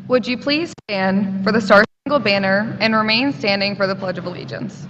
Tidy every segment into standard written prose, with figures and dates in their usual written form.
Would you please stand for the Star-Spangled Banner and remain standing for the Pledge of Allegiance?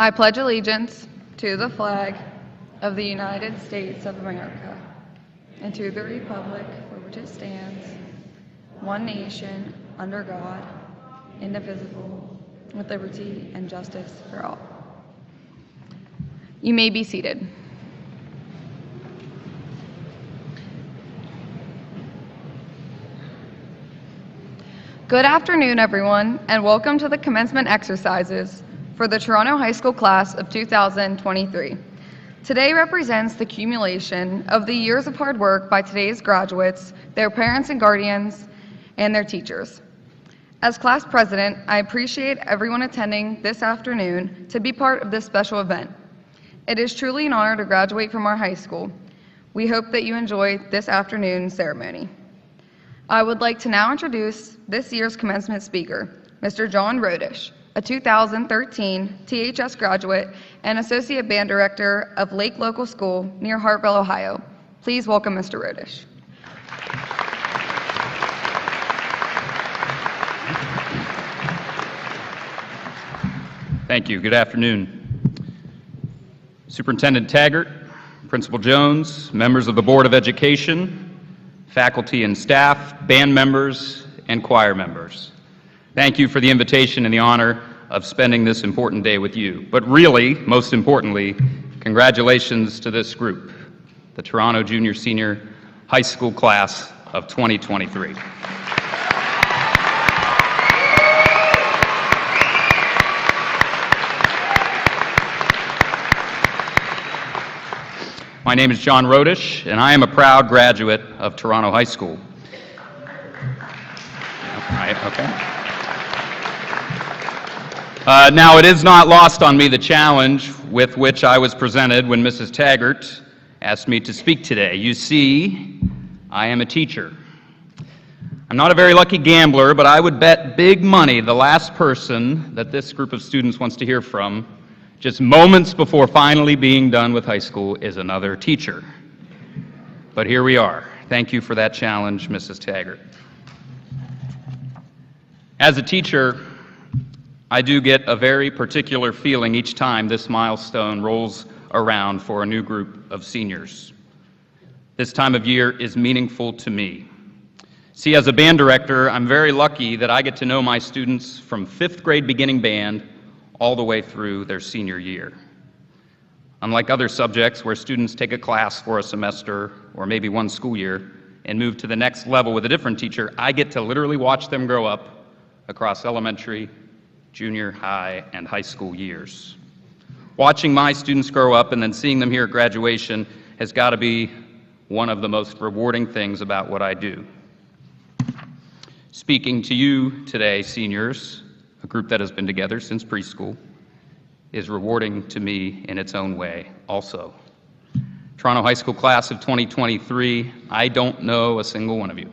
I pledge allegiance to the flag of the United States of America and to the republic for which it stands, one nation, under God, indivisible, with liberty and justice for all. You may be seated. Good afternoon, everyone, and welcome to the commencement exercises for the Toronto High School class of 2023. Today represents the accumulation of the years of hard work by today's graduates, their parents and guardians, and their teachers. As class president, I appreciate everyone attending this afternoon to be part of this special event. It is truly an honor to graduate from our high school. We hope that you enjoy this afternoon's ceremony. I would like to now introduce this year's commencement speaker, Mr. John Rodish, a 2013 THS graduate and Associate Band Director of Lake Local School near Hartville, Ohio. Please welcome Mr. Rodish. Thank you. Good afternoon. Superintendent Taggart, Principal Jones, members of the Board of Education, faculty and staff, band members, and choir members. Thank you for the invitation and the honor of spending this important day with you. But really, most importantly, congratulations to this group, the Toronto Junior Senior High School class of 2023. My name is John Rodish, and I am a proud graduate of Toronto High School. Okay. Now, it is not lost on me the challenge with which I was presented when Mrs. Taggart asked me to speak today. You see, I am a teacher. I'm not a very lucky gambler, but I would bet big money the last person that this group of students wants to hear from, just moments before finally being done with high school, is another teacher. But here we are. Thank you for that challenge, Mrs. Taggart. As a teacher, I do get a very particular feeling each time this milestone rolls around for a new group of seniors. This time of year is meaningful to me. See, as a band director, I'm very lucky that I get to know my students from 5th grade beginning band all the way through their senior year. Unlike other subjects where students take a class for a semester or maybe one school year and move to the next level with a different teacher, I get to literally watch them grow up across elementary, junior high, and high school years. Watching my students grow up and then seeing them here at graduation has got to be one of the most rewarding things about what I do. Speaking to you today, seniors, a group that has been together since preschool, is rewarding to me in its own way also. Toronto High School class of 2023, I don't know a single one of you.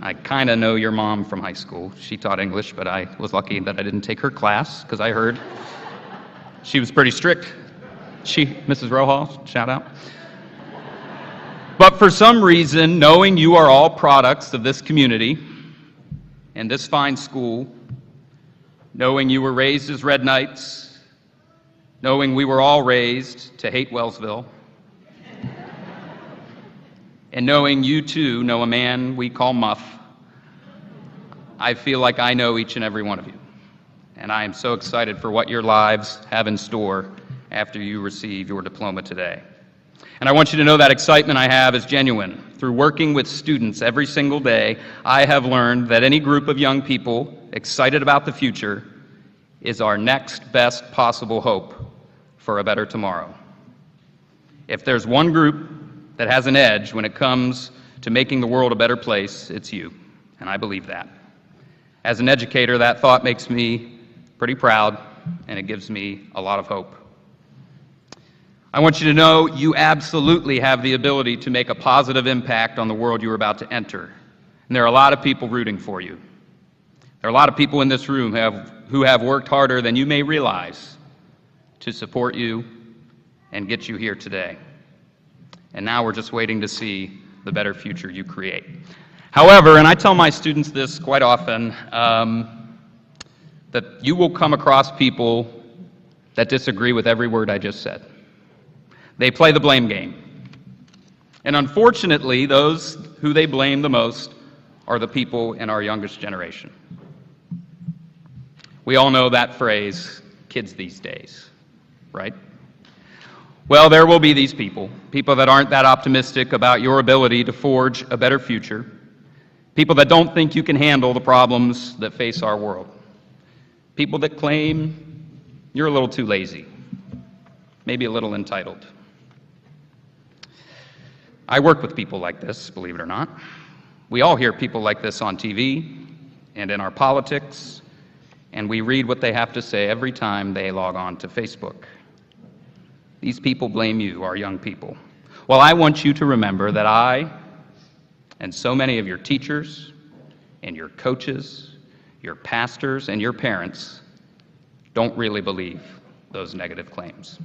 I kind of know your mom from high school. She taught English, but I was lucky that I didn't take her class because I heard she was pretty strict. Mrs. Rohal, shout out. But for some reason, knowing you are all products of this community and this fine school, knowing you were raised as Red Knights, knowing we were all raised to hate Wellsville, and knowing you too know a man we call Muff, I feel like I know each and every one of you. And I am so excited for what your lives have in store after you receive your diploma today. And I want you to know that excitement I have is genuine. Through working with students every single day, I have learned that any group of young people excited about the future is our next best possible hope for a better tomorrow. If there's one group that has an edge when it comes to making the world a better place, it's you, and I believe that. As an educator, that thought makes me pretty proud, and it gives me a lot of hope. I want you to know you absolutely have the ability to make a positive impact on the world you're about to enter, and there are a lot of people rooting for you. There are a lot of people in this room who have worked harder than you may realize to support you and get you here today. And now we're just waiting to see the better future you create. However, and I tell my students this quite often, that you will come across people that disagree with every word I just said. They play the blame game. And unfortunately, those who they blame the most are the people in our youngest generation. We all know that phrase, kids these days, right? Well, there will be these people that aren't that optimistic about your ability to forge a better future, people that don't think you can handle the problems that face our world, people that claim you're a little too lazy, maybe a little entitled. I work with people like this, believe it or not. We all hear people like this on TV and in our politics, and we read what they have to say every time they log on to Facebook. These people blame you, our young people. Well, I want you to remember that I and so many of your teachers and your coaches, your pastors and your parents don't really believe those negative claims.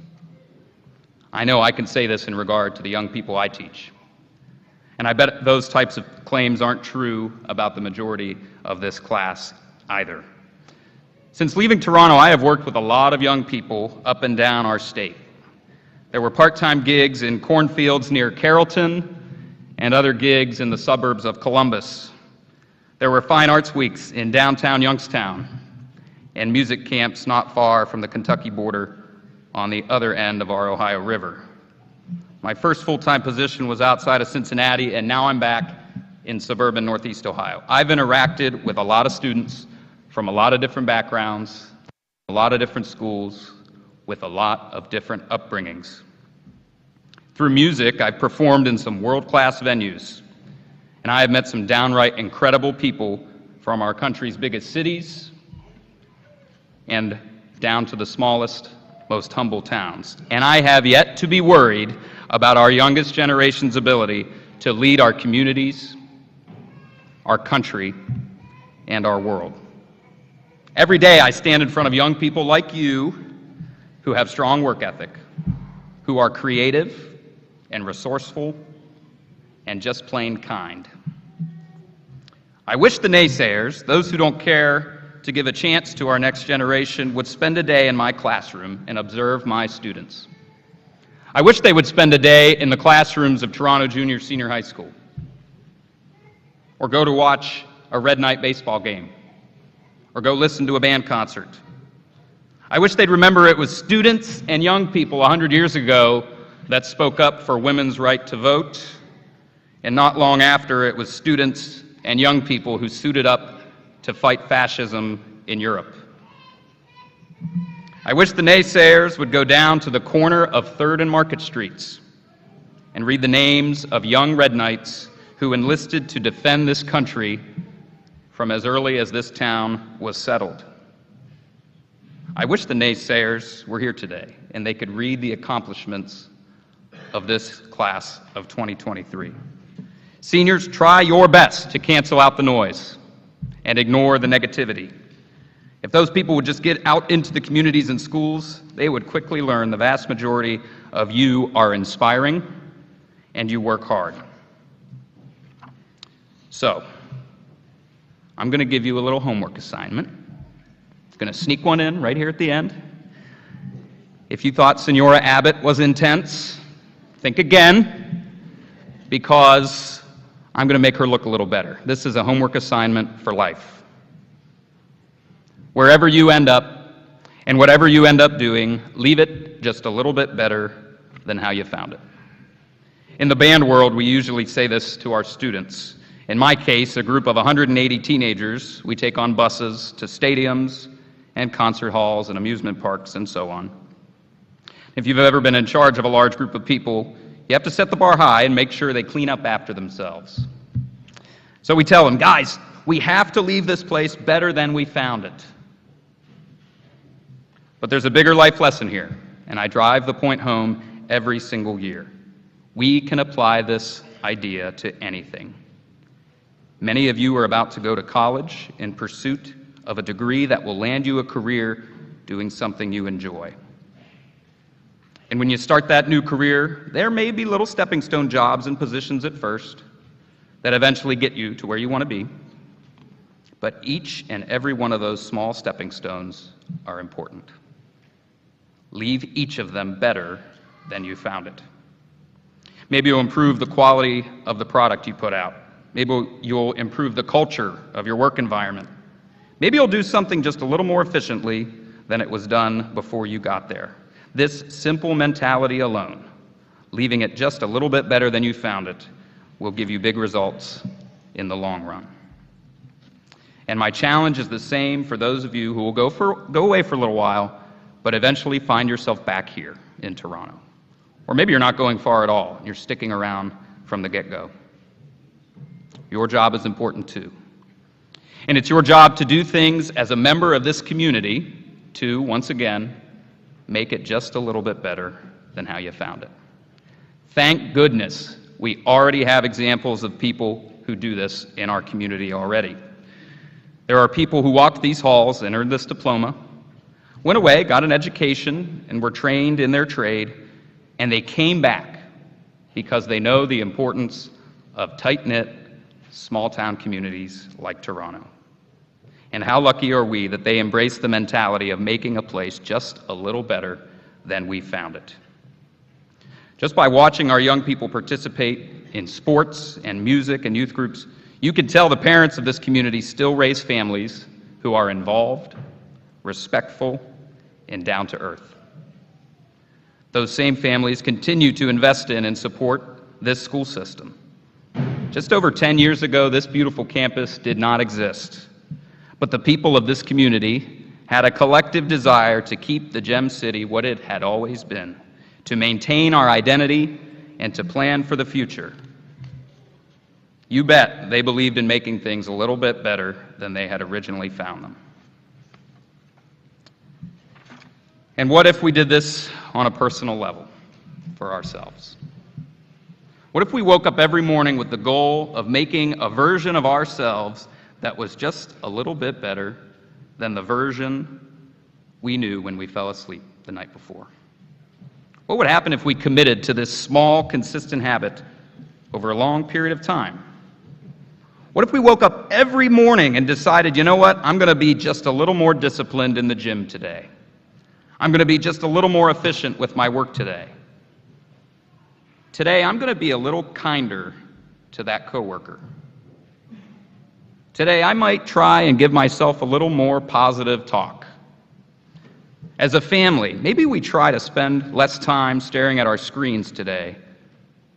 I know I can say this in regard to the young people I teach. And I bet those types of claims aren't true about the majority of this class either. Since leaving Toronto, I have worked with a lot of young people up and down our state. There were part-time gigs in cornfields near Carrollton and other gigs in the suburbs of Columbus. There were fine arts weeks in downtown Youngstown and music camps not far from the Kentucky border on the other end of our Ohio River. My first full-time position was outside of Cincinnati, and now I'm back in suburban Northeast Ohio. I've interacted with a lot of students from a lot of different backgrounds, a lot of different schools, with a lot of different upbringings. Through music, I've performed in some world-class venues, and I have met some downright incredible people from our country's biggest cities and down to the smallest, most humble towns. And I have yet to be worried about our youngest generation's ability to lead our communities, our country, and our world. Every day I stand in front of young people like you who have strong work ethic, who are creative and resourceful and just plain kind. I wish the naysayers, those who don't care to give a chance to our next generation, would spend a day in my classroom and observe my students. I wish they would spend a day in the classrooms of Toronto Junior Senior High School, or go to watch a Red Knight baseball game, or go listen to a band concert. I wish they'd remember it was students and young people 100 years ago that spoke up for women's right to vote, and not long after, it was students and young people who suited up to fight fascism in Europe. I wish the naysayers would go down to the corner of 3rd and Market Streets and read the names of young Red Knights who enlisted to defend this country from as early as this town was settled. I wish the naysayers were here today and they could read the accomplishments of this class of 2023. Seniors, try your best to cancel out the noise and ignore the negativity. If those people would just get out into the communities and schools, they would quickly learn the vast majority of you are inspiring and you work hard. So, I'm going to give you a little homework assignment. I'm going to sneak one in right here at the end. If you thought Senora Abbott was intense, think again, because I'm going to make her look a little better. This is a homework assignment for life. Wherever you end up, and whatever you end up doing, leave it just a little bit better than how you found it. In the band world, we usually say this to our students. In my case, a group of 180 teenagers, we take on buses to stadiums and concert halls and amusement parks and so on. If you've ever been in charge of a large group of people, you have to set the bar high and make sure they clean up after themselves. So we tell them, guys, we have to leave this place better than we found it. But there's a bigger life lesson here, and I drive the point home every single year. We can apply this idea to anything. Many of you are about to go to college in pursuit of a degree that will land you a career doing something you enjoy. And when you start that new career, there may be little stepping stone jobs and positions at first that eventually get you to where you want to be. But each and every one of those small stepping stones are important. Leave each of them better than you found it. Maybe you'll improve the quality of the product you put out. Maybe you'll improve the culture of your work environment. Maybe you'll do something just a little more efficiently than it was done before you got there. This simple mentality alone, leaving it just a little bit better than you found it, will give you big results in the long run. And my challenge is the same for those of you who will go away for a little while, but eventually find yourself back here in Toronto. Or maybe you're not going far at all, and you're sticking around from the get-go. Your job is important too. And it's your job to do things as a member of this community to, once again, make it just a little bit better than how you found it. Thank goodness we already have examples of people who do this in our community already. There are people who walked these halls and earned this diploma, went away, got an education, and were trained in their trade, and they came back because they know the importance of tight-knit, small-town communities like Toronto. And how lucky are we that they embrace the mentality of making a place just a little better than we found it. Just by watching our young people participate in sports and music and youth groups, you can tell the parents of this community still raise families who are involved, respectful, and down to earth. Those same families continue to invest in and support this school system. Just over 10 years ago, this beautiful campus did not exist, but the people of this community had a collective desire to keep the Gem City what it had always been, to maintain our identity and to plan for the future. You bet they believed in making things a little bit better than they had originally found them. And what if we did this on a personal level for ourselves? What if we woke up every morning with the goal of making a version of ourselves that was just a little bit better than the version we knew when we fell asleep the night before? What would happen if we committed to this small, consistent habit over a long period of time? What if we woke up every morning and decided, you know what, I'm going to be just a little more disciplined in the gym today. I'm going to be just a little more efficient with my work today. Today, I'm going to be a little kinder to that coworker. Today, I might try and give myself a little more positive talk. As a family, maybe we try to spend less time staring at our screens today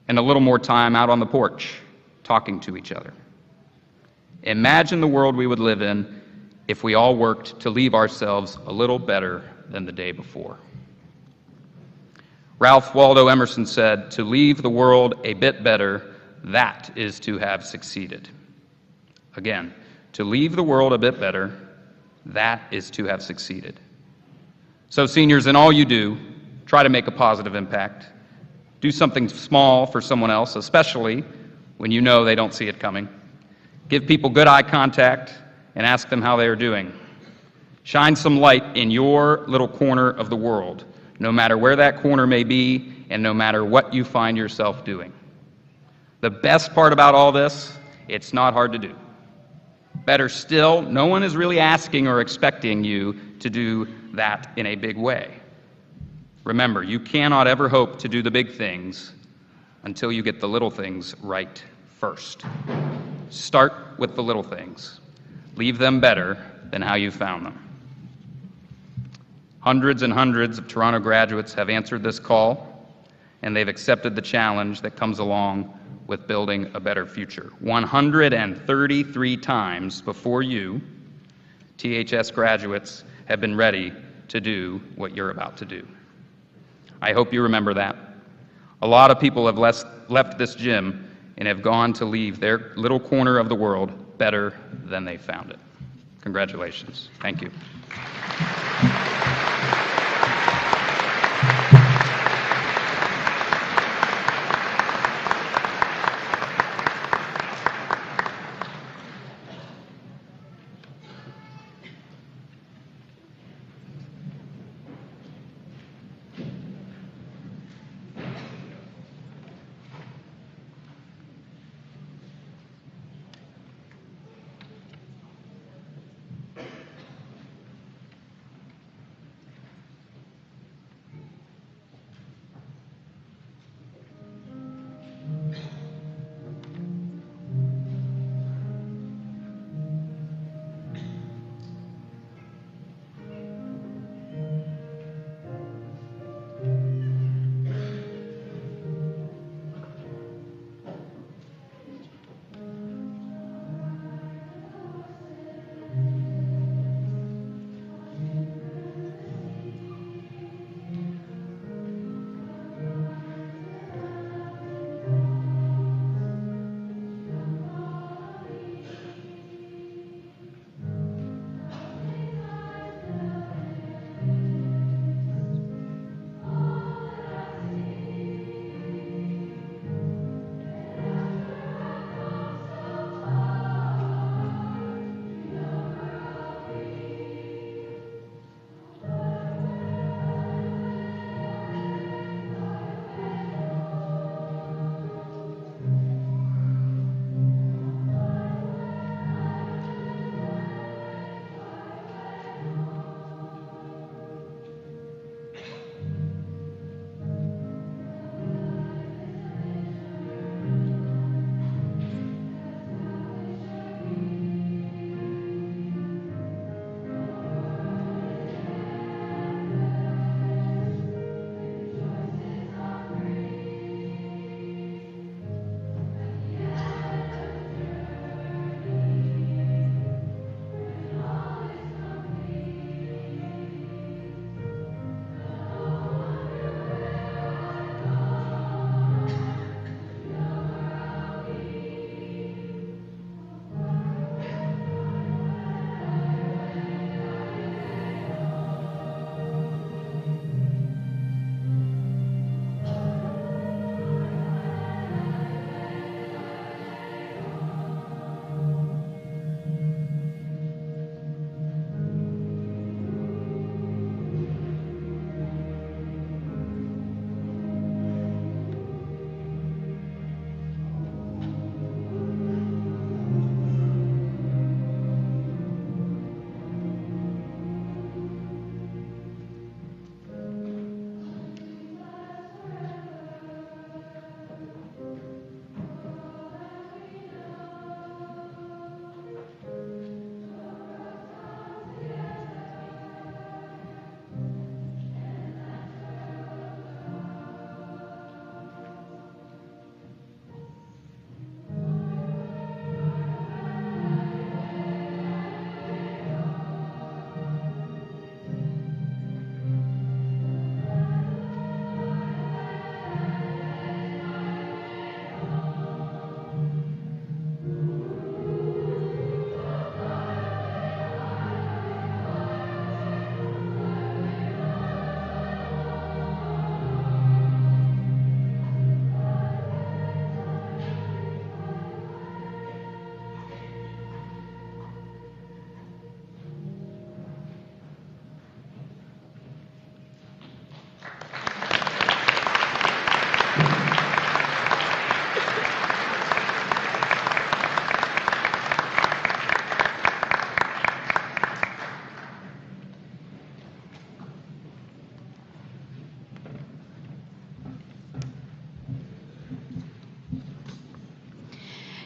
and a little more time out on the porch talking to each other. Imagine the world we would live in if we all worked to leave ourselves a little better than the day before. Ralph Waldo Emerson said, "To leave the world a bit better, that is to have succeeded." Again, to leave the world a bit better, that is to have succeeded. So seniors, in all you do, try to make a positive impact. Do something small for someone else, especially when you know they don't see it coming. Give people good eye contact and ask them how they are doing. Shine some light in your little corner of the world, no matter where that corner may be and no matter what you find yourself doing. The best part about all this, it's not hard to do. Better still, no one is really asking or expecting you to do that in a big way. Remember, you cannot ever hope to do the big things until you get the little things right first. Start with the little things. Leave them better than how you found them. Hundreds and hundreds of Toronto graduates have answered this call, and they've accepted the challenge that comes along with building a better future. 133 times before you, THS graduates have been ready to do what you're about to do. I hope you remember that. A lot of people have left this gym and have gone to leave their little corner of the world better than they found it. Congratulations. Thank you.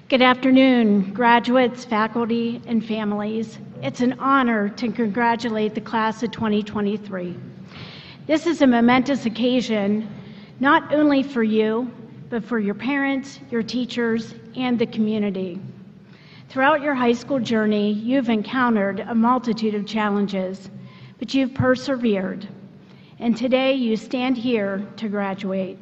Good afternoon, graduates, faculty, and families. It's an honor to congratulate the class of 2023. This is a momentous occasion, not only for you, but for your parents, your teachers, and the community. Throughout your high school journey, you've encountered a multitude of challenges, but you've persevered. And today you stand here to graduate.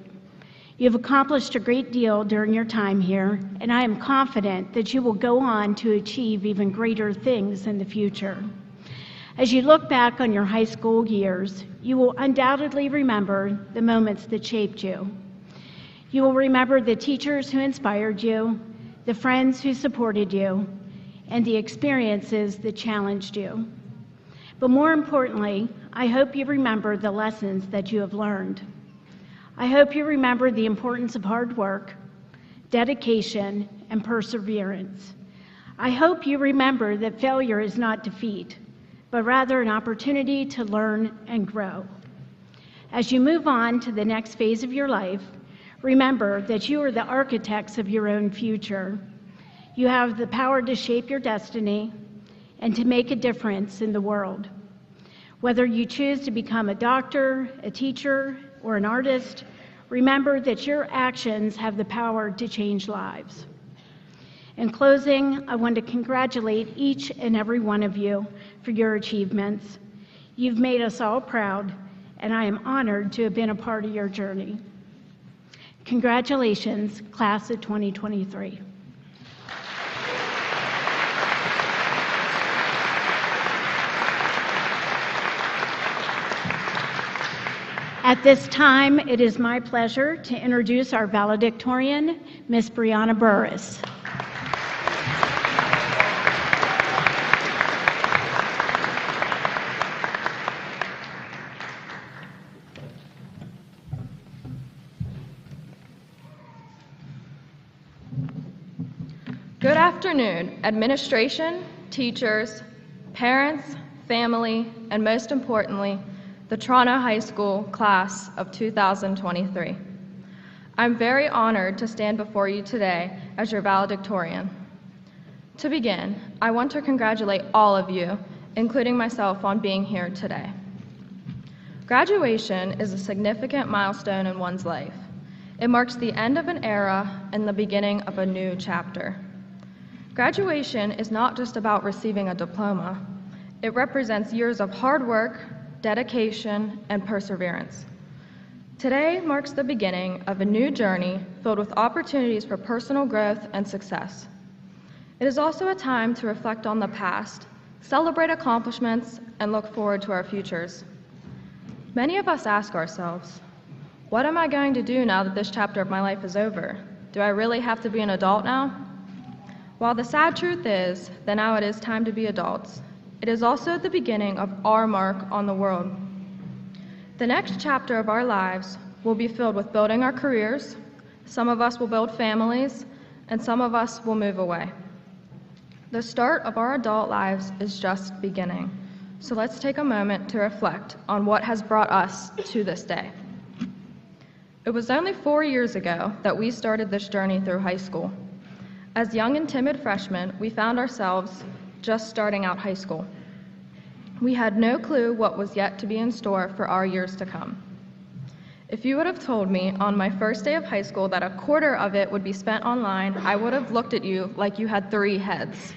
You've accomplished a great deal during your time here, and I am confident that you will go on to achieve even greater things in the future. As you look back on your high school years, you will undoubtedly remember the moments that shaped you. You will remember the teachers who inspired you, the friends who supported you, and the experiences that challenged you. But more importantly, I hope you remember the lessons that you have learned. I hope you remember the importance of hard work, dedication, and perseverance. I hope you remember that failure is not defeat, but rather an opportunity to learn and grow. As you move on to the next phase of your life, remember that you are the architects of your own future. You have the power to shape your destiny and to make a difference in the world. Whether you choose to become a doctor, a teacher, or an artist, remember that your actions have the power to change lives. In closing, I want to congratulate each and every one of you for your achievements. You've made us all proud, and I am honored to have been a part of your journey. Congratulations, class of 2023. At this time, it is my pleasure to introduce our valedictorian, Ms. Brianna Burris. Good afternoon, administration, teachers, parents, family, and most importantly, the Toronto High School class of 2023. I'm very honored to stand before you today as your valedictorian. To begin, I want to congratulate all of you, including myself, on being here today. Graduation is a significant milestone in one's life. It marks the end of an era and the beginning of a new chapter. Graduation is not just about receiving a diploma. It represents years of hard work, dedication, and perseverance. Today marks the beginning of a new journey filled with opportunities for personal growth and success. It is also a time to reflect on the past, celebrate accomplishments, and look forward to our futures. Many of us ask ourselves, what am I going to do now that this chapter of my life is over? Do I really have to be an adult now? While the sad truth is that now it is time to be adults, it is also the beginning of our mark on the world. The next chapter of our lives will be filled with building our careers. Some of us will build families, and some of us will move away. The start of our adult lives is just beginning. So let's take a moment to reflect on what has brought us to this day. It was only 4 years ago that we started this journey through high school. As young and timid freshmen, we found ourselves just starting out high school. We had no clue what was yet to be in store for our years to come. If you would have told me on my first day of high school that a quarter of it would be spent online, I would have looked at you like you had 3 heads.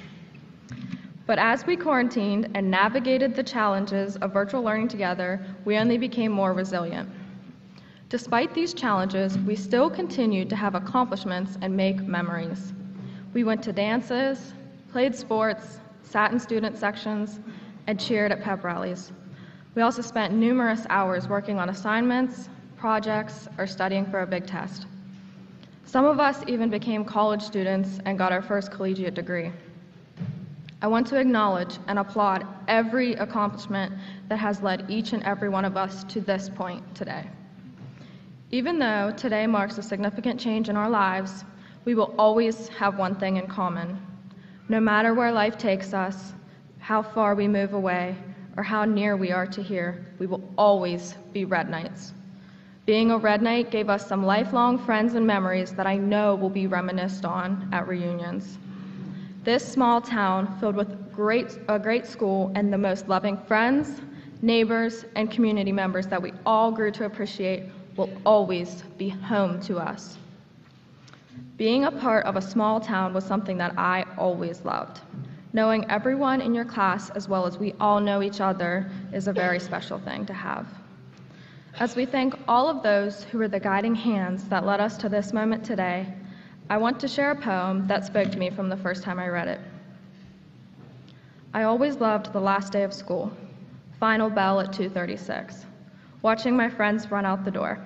But as we quarantined and navigated the challenges of virtual learning together, we only became more resilient. Despite these challenges, we still continued to have accomplishments and make memories. We went to dances, played sports, sat in student sections, and cheered at pep rallies. We also spent numerous hours working on assignments, projects, or studying for a big test. Some of us even became college students and got our first collegiate degree. I want to acknowledge and applaud every accomplishment that has led each and every one of us to this point today. Even though today marks a significant change in our lives, we will always have one thing in common. No matter where life takes us, how far we move away, or how near we are to here, we will always be Red Knights. Being a Red Knight gave us some lifelong friends and memories that I know will be reminisced on at reunions. This small town filled with a great school and the most loving friends, neighbors, and community members that we all grew to appreciate will always be home to us. Being a part of a small town was something that I always loved. Knowing everyone in your class as well as we all know each other is a very special thing to have. As we thank all of those who were the guiding hands that led us to this moment today, I want to share a poem that spoke to me from the first time I read it. I always loved the last day of school, final bell at 2:36, watching my friends run out the door.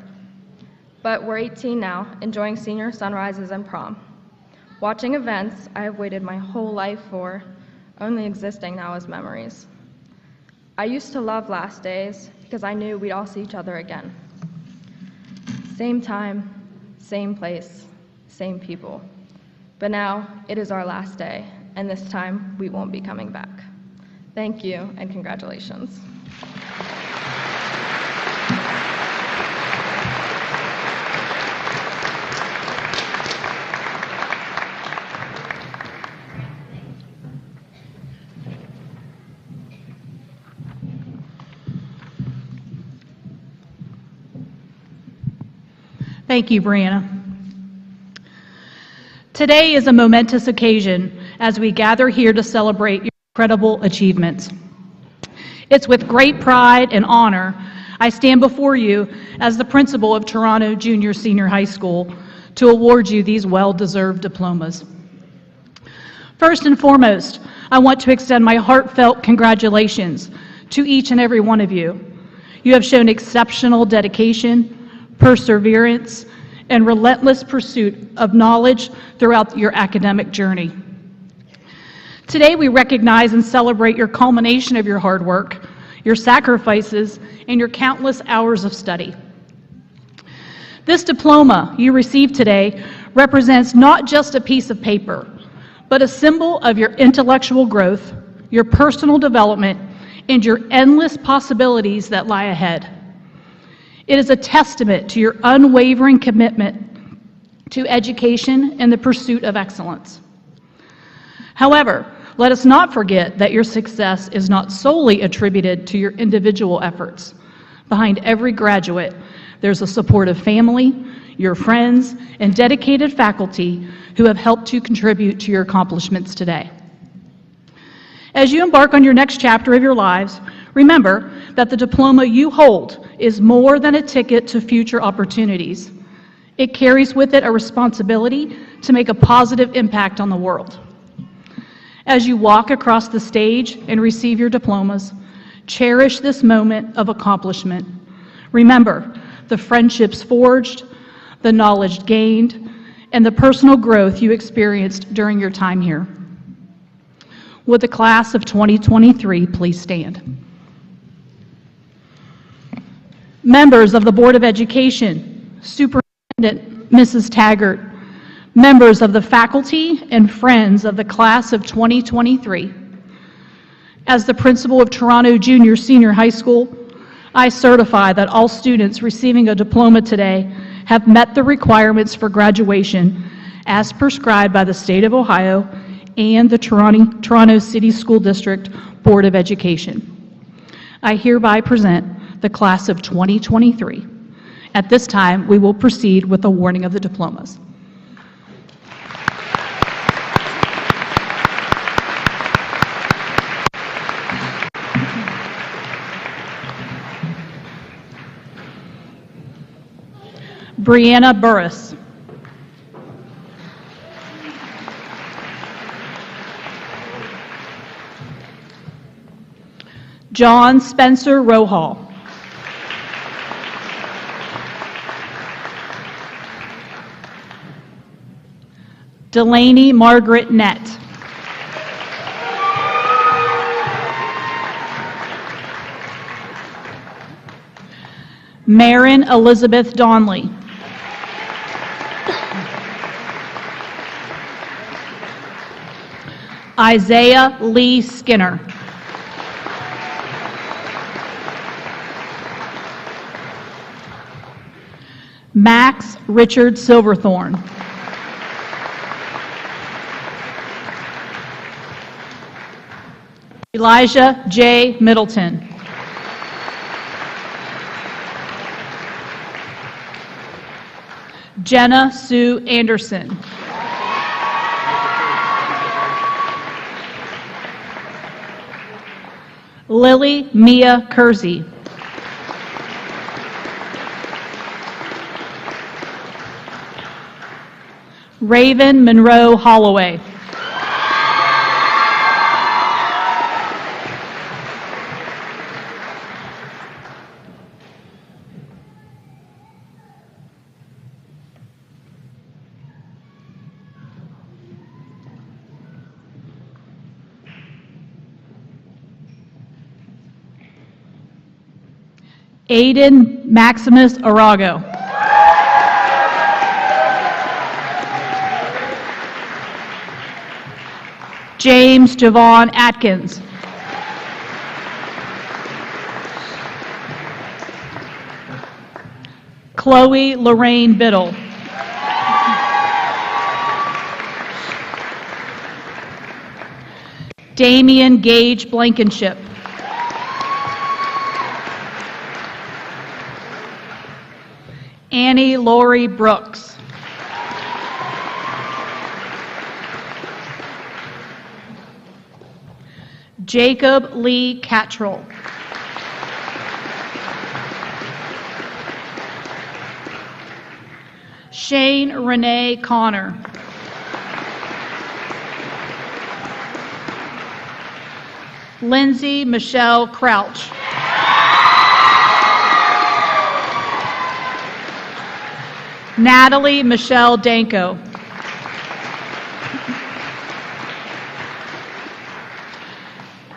But we're 18 now, enjoying senior sunrises and prom. Watching events I have waited my whole life for, only existing now as memories. I used to love last days because I knew we'd all see each other again. Same time, same place, same people. But now it is our last day, and this time we won't be coming back. Thank you and congratulations. Thank you, Brianna. Today is a momentous occasion as we gather here to celebrate your incredible achievements. It's with great pride and honor I stand before you as the principal of Toronto Junior Senior High School to award you these well-deserved diplomas. First and foremost, I want to extend my heartfelt congratulations to each and every one of you. You have shown exceptional dedication, perseverance, and relentless pursuit of knowledge throughout your academic journey. Today, we recognize and celebrate your culmination of your hard work, your sacrifices, and your countless hours of study. This diploma you received today represents not just a piece of paper, but a symbol of your intellectual growth, your personal development, and your endless possibilities that lie ahead. It is a testament to your unwavering commitment to education and the pursuit of excellence. However, let us not forget that your success is not solely attributed to your individual efforts. Behind every graduate, there's a supportive family, your friends, and dedicated faculty who have helped to contribute to your accomplishments today. As you embark on your next chapter of your lives, remember that the diploma you hold is more than a ticket to future opportunities. It carries with it a responsibility to make a positive impact on the world. As you walk across the stage and receive your diplomas, cherish this moment of accomplishment. Remember the friendships forged, the knowledge gained, and the personal growth you experienced during your time here. Would the class of 2023 please stand? Members of the Board of Education, Superintendent Mrs. Taggart, members of the faculty and friends of the class of 2023. As the principal of Toronto Junior Senior High School, I certify that all students receiving a diploma today have met the requirements for graduation as prescribed by the State of Ohio and the Toronto City School District Board of Education. I hereby present the class of 2023. At this time, we will proceed with the awarding of the diplomas. Brianna Burris. John Spencer Rohall. Delaney Margaret Nett. Marin Elizabeth Donley. Isaiah Lee Skinner. Max Richard Silverthorne. Elijah J. Middleton. Jenna Sue Anderson. Lily Mia Kersey. Raven Monroe Holloway. Aiden Maximus Arago. James Javon Atkins. Chloe Lorraine Biddle. Damian Gage Blankenship. Annie Lori Brooks. Jacob Lee Cattrall. Shane Renee Connor. Lindsay Michelle Crouch. Natalie Michelle Danko.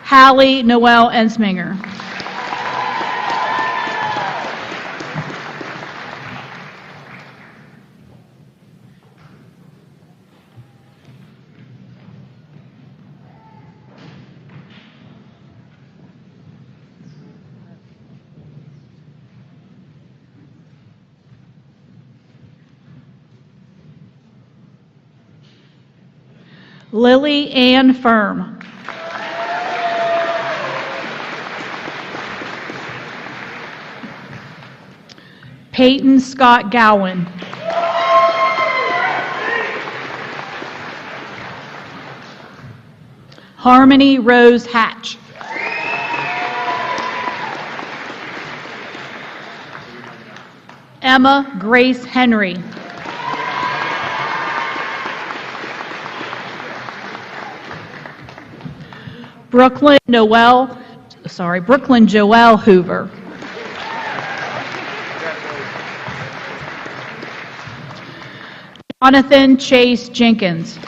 Hallie Noel Ensminger. Lily Ann Firm. Peyton Scott Gowan. Harmony Rose Hatch. Emma Grace Henry. Brooklyn Joelle Hoover. Jonathan Chase Jenkins.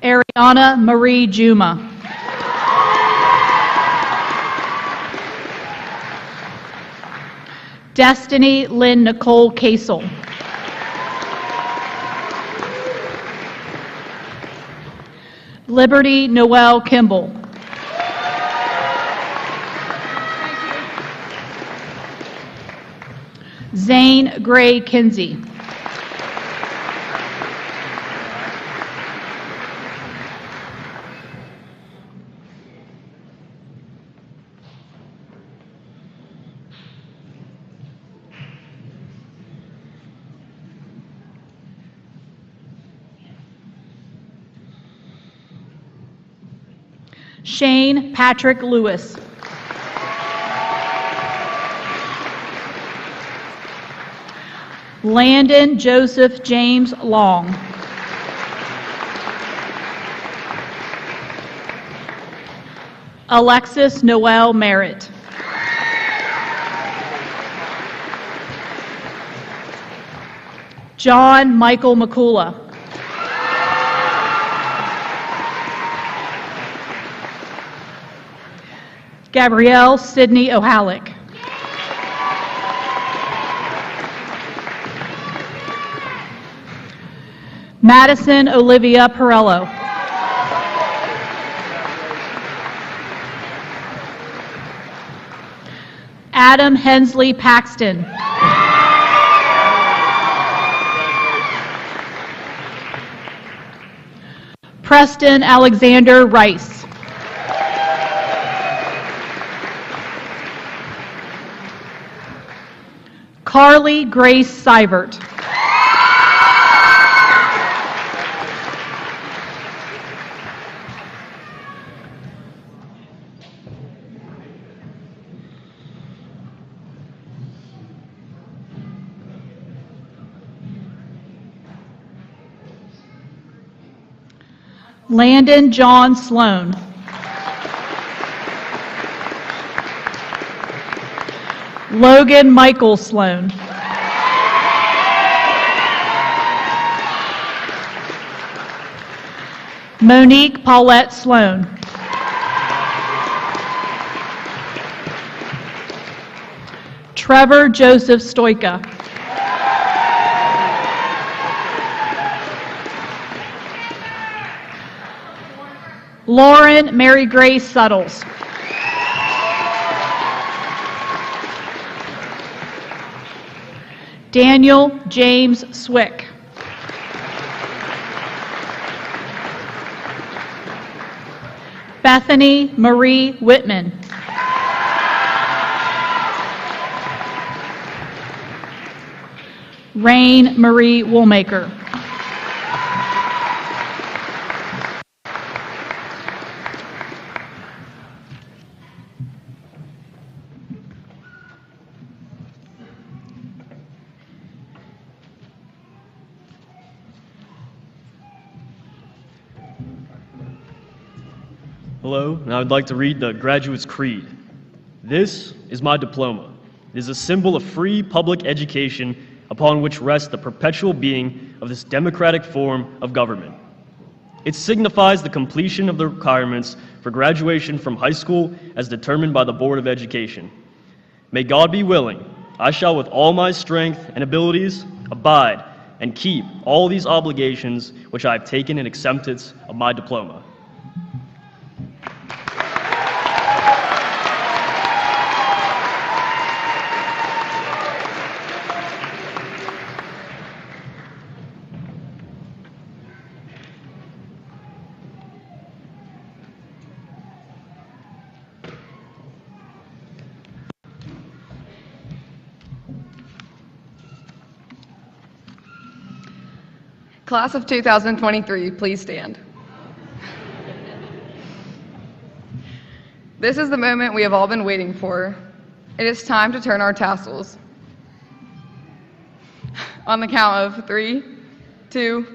Ariana Marie Juma. Destiny Lynn Nicole Casel. Liberty Noel Kimball. Zane Gray Kinsey. Shane Patrick Lewis. Landon Joseph James Long. Alexis Noel Merritt. John Michael McCullough. Gabrielle Sidney O'Halleck. Madison Olivia Perello. Adam Hensley Paxton. Preston Alexander Rice. Carly Grace Seibert. Landon John Sloan. Logan Michael Sloan. Monique Paulette Sloan. Trevor Joseph Stoika. Lauren Mary Grace Suttles. Daniel James Swick. Bethany Marie Whitman. Rain Marie Woolmaker. Hello, and I would like to read the Graduate's Creed. This is my diploma. It is a symbol of free public education upon which rests the perpetual being of this democratic form of government. It signifies the completion of the requirements for graduation from high school as determined by the Board of Education. May God be willing, I shall with all my strength and abilities abide and keep all these obligations which I have taken in acceptance of my diploma. Class of 2023, please stand. This is the moment we have all been waiting for. It is time to turn our tassels. On the count of 3, 2,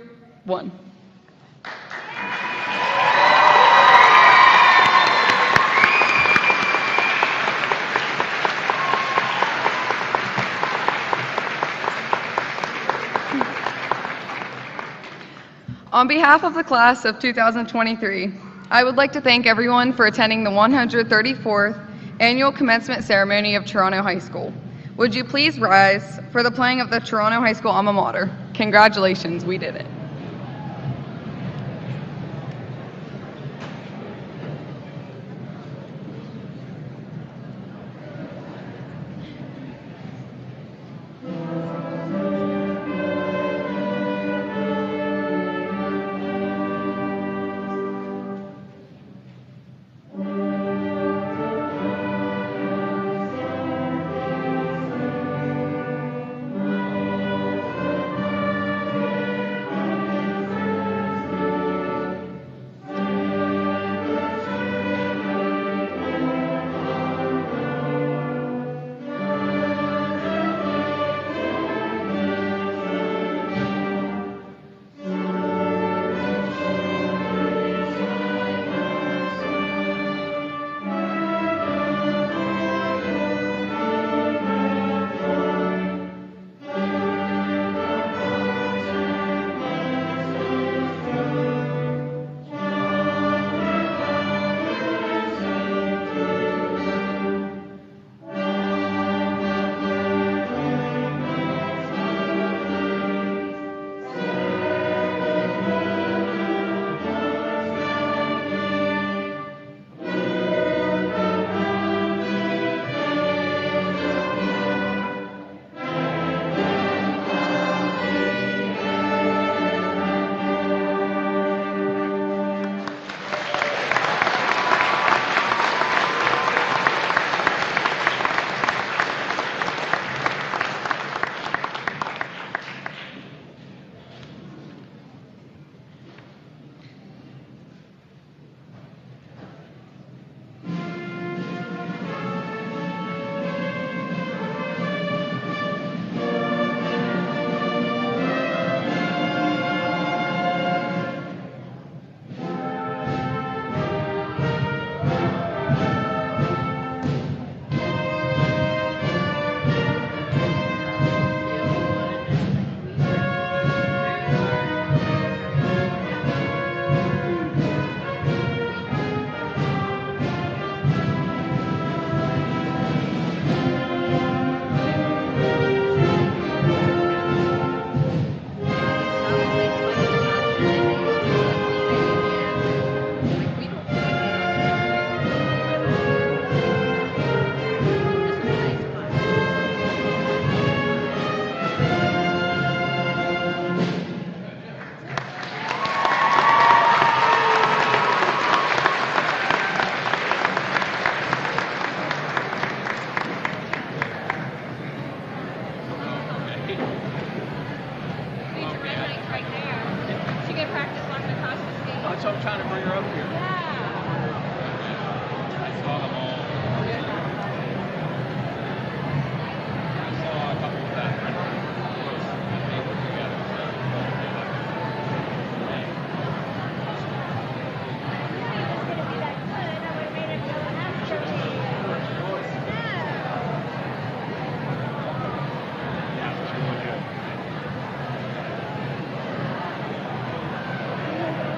1. On behalf of the class of 2023, I would like to thank everyone for attending the 134th Annual Commencement Ceremony of Toronto High School. Would you please rise for the playing of the Toronto High School alma mater? Congratulations, we did it.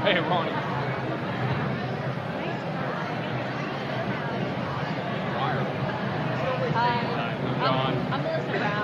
Hey, Ronnie. I'm Melissa Brown.